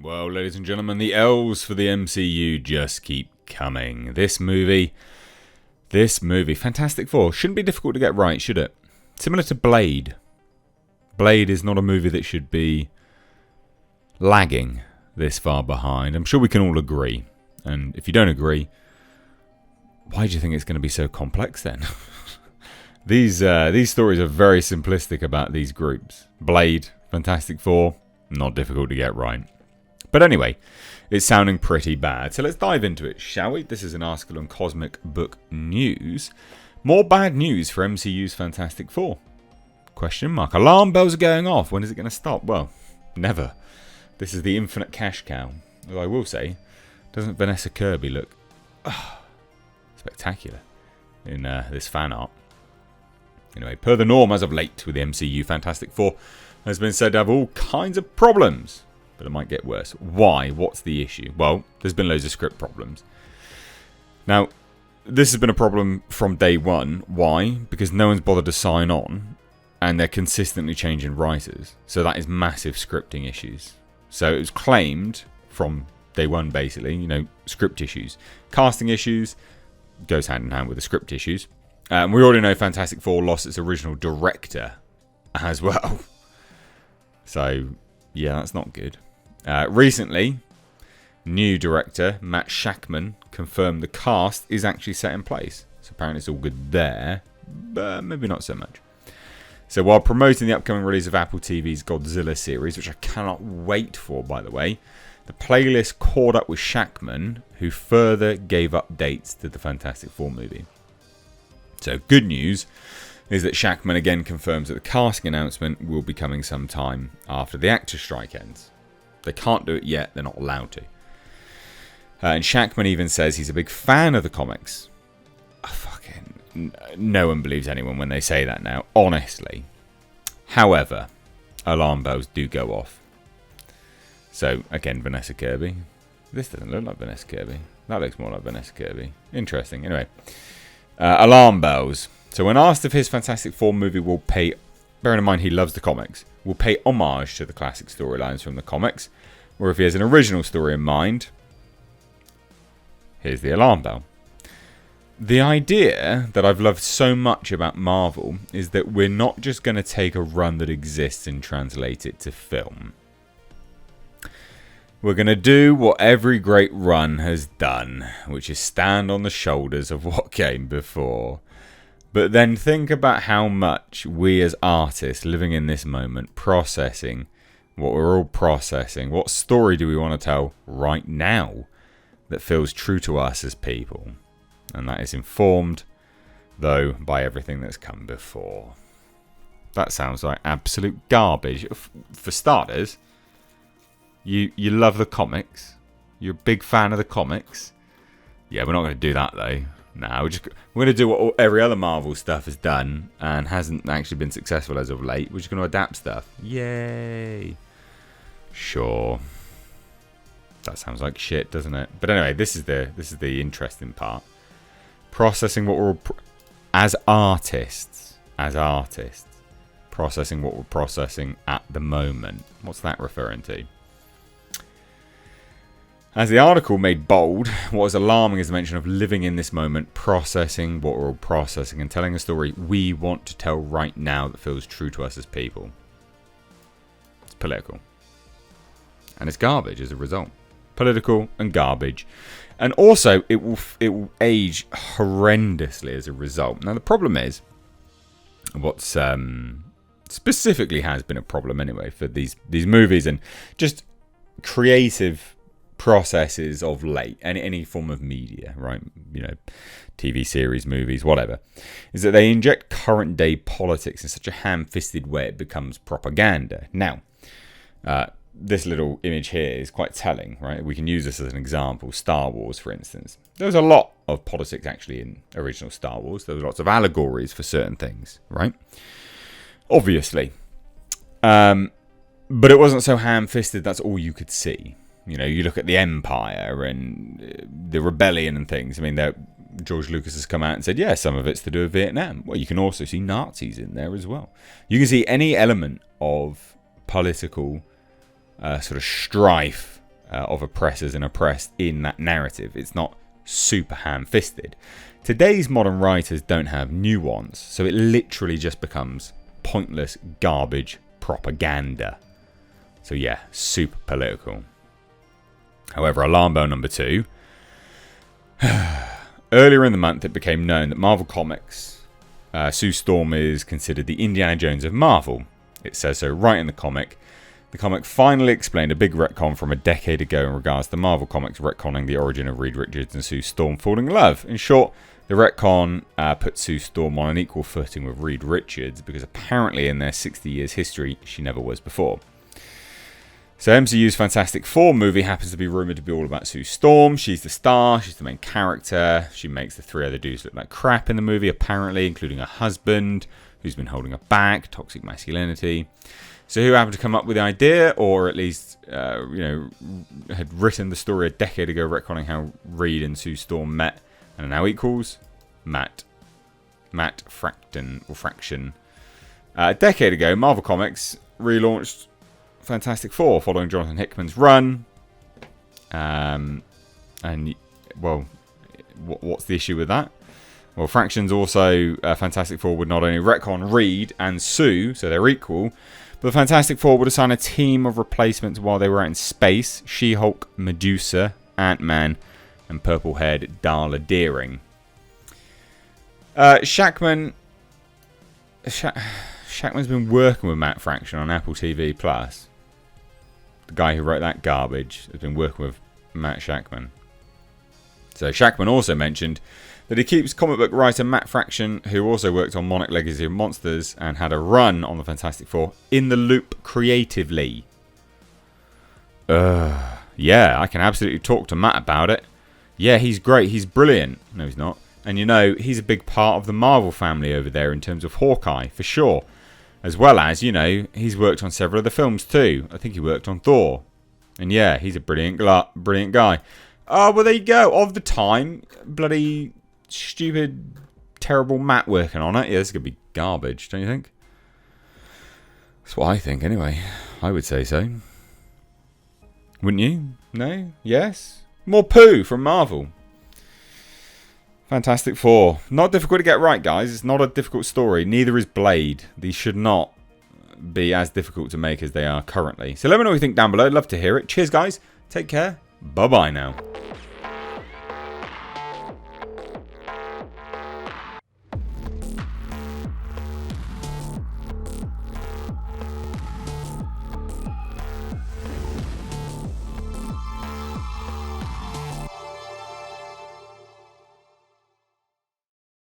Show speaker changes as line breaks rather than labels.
Well, ladies and gentlemen, the L's for the MCU just keep coming. This movie, Fantastic Four, shouldn't be difficult to get right, should it? Similar to Blade. Blade is not a movie that should be lagging this far behind. I'm sure we can all agree. And if you don't agree, why do you think it's going to be so complex then? These stories are very simplistic about these groups. Blade, Fantastic Four, not difficult to get right. But anyway, it's sounding pretty bad. So let's dive into it, shall we? This is an article on Cosmic Book News. More bad news for MCU's Fantastic Four? Question mark. Alarm bells are going off. When is it going to stop? Well, never. This is the infinite cash cow. Although I will say, doesn't Vanessa Kirby look spectacular in this fan art? Anyway, per the norm as of late with the MCU, Fantastic Four has been said to have all kinds of problems. But it might get worse. Why? What's the issue? Well, there's been loads of script problems. Now, this has been a problem from day one. Why? Because no one's bothered to sign on, and they're consistently changing writers. So that is massive scripting issues. So it was claimed from day one, basically, script issues. Casting issues goes hand in hand with the script issues. We already know Fantastic Four lost its original director as well. So, yeah, that's not good. Recently, new director Matt Shakman confirmed the cast is actually set in place. So apparently it's all good there, but maybe not so much. So while promoting the upcoming release of Apple TV's Godzilla series, which I cannot wait for, by the way, the playlist caught up with Shakman, who further gave updates to the Fantastic Four movie. So good news is that Shakman again confirms that the casting announcement will be coming sometime after the actor strike ends. They can't do it yet, they're not allowed to. And Shakman even says he's a big fan of the comics. No one believes anyone when they say that now, honestly. However, alarm bells do go off. So, again, Vanessa Kirby. This doesn't look like Vanessa Kirby. That looks more like Vanessa Kirby. Interesting. Anyway, alarm bells. So when asked if his Fantastic Four movie will pay, bearing in mind he loves the comics, will pay homage to the classic storylines from the comics, or if he has an original story in mind, here's the alarm bell. The idea that I've loved so much about Marvel is that we're not just going to take a run that exists and translate it to film. We're going to do what every great run has done, which is stand on the shoulders of what came before. But then think about how much we as artists living in this moment, processing what we're all processing, what story do we want to tell right now that feels true to us as people? And that is informed, though, by everything that's come before. That sounds like absolute garbage. For starters, you love the comics. You're a big fan of the comics. Yeah, we're not going to do that, though. No, we're going to do what every other Marvel stuff has done and hasn't actually been successful as of late. We're just going to adapt stuff. Yay. Sure. That sounds like shit, doesn't it? But anyway, this is the interesting part. Processing what we're as artists, processing what we're processing at the moment. What's that referring to? As the article made bold, what is alarming is the mention of living in this moment, processing what we're all processing, and telling a story we want to tell right now that feels true to us as people. It's political. And it's garbage as a result. Political and garbage. And also, it will age horrendously as a result. Now, the problem is, what's specifically has been a problem anyway for these movies and just creative processes of late, any form of media, right? TV series, movies, whatever, is that they inject current day politics in such a ham-fisted way it becomes propaganda. Now, this little image here is quite telling, right? We can use this as an example. Star Wars, for instance. There was a lot of politics actually in original Star Wars. There was lots of allegories for certain things, right? Obviously. But it wasn't so ham-fisted that's all you could see. You look at the Empire and the rebellion and things. I mean, George Lucas has come out and said, yeah, some of it's to do with Vietnam. Well, you can also see Nazis in there as well. You can see any element of political sort of strife of oppressors and oppressed in that narrative. It's not super ham-fisted. Today's modern writers don't have nuance, so it literally just becomes pointless garbage propaganda. So yeah, super political. However, alarm bell number 2. Earlier in the month, it became known that Marvel Comics, Sue Storm is considered the Indiana Jones of Marvel. It says so right in the comic. The comic finally explained a big retcon from a decade ago in regards to Marvel Comics retconning the origin of Reed Richards and Sue Storm falling in love. In short, the retcon put Sue Storm on an equal footing with Reed Richards because apparently in their 60 years history, she never was before. So MCU's Fantastic Four movie happens to be rumoured to be all about Sue Storm. She's the star, she's the main character. She makes the 3 other dudes look like crap in the movie, apparently, including her husband, who's been holding her back, toxic masculinity. So who happened to come up with the idea, or at least, had written the story a decade ago, retconning how Reed and Sue Storm met and are now equals? Matt Fraction. A decade ago, Marvel Comics relaunched Fantastic Four following Jonathan Hickman's run. What's the issue with that? Well, Fraction's also Fantastic Four would not only retcon Reed and Sue, so they're equal, but the Fantastic Four would assign a team of replacements while they were out in space: She-Hulk, Medusa, Ant-Man, and purple-haired Darla Deering. Shackman's been working with Matt Fraction on Apple TV Plus. The guy who wrote that garbage has been working with Matt Shackman. So Shackman also mentioned that he keeps comic book writer Matt Fraction, who also worked on Monarch Legacy of Monsters and had a run on the Fantastic Four, in the loop creatively. Yeah, I can absolutely talk to Matt about it. Yeah, he's great. He's brilliant. No, he's not. And he's a big part of the Marvel family over there in terms of Hawkeye, for sure. As well as, he's worked on several other films too. I think he worked on Thor. And yeah, he's a brilliant guy. Oh, well, there you go. Of the time, bloody stupid, terrible Matt working on it. Yeah, this is going to be garbage, don't you think? That's what I think, anyway. I would say so. Wouldn't you? No? Yes? More poo from Marvel. Fantastic Four. Not difficult to get right, guys. It's not a difficult story. Neither is Blade. These should not be as difficult to make as they are currently. So let me know what you think down below. I'd love to hear it. Cheers, guys. Take care. Bye-bye now.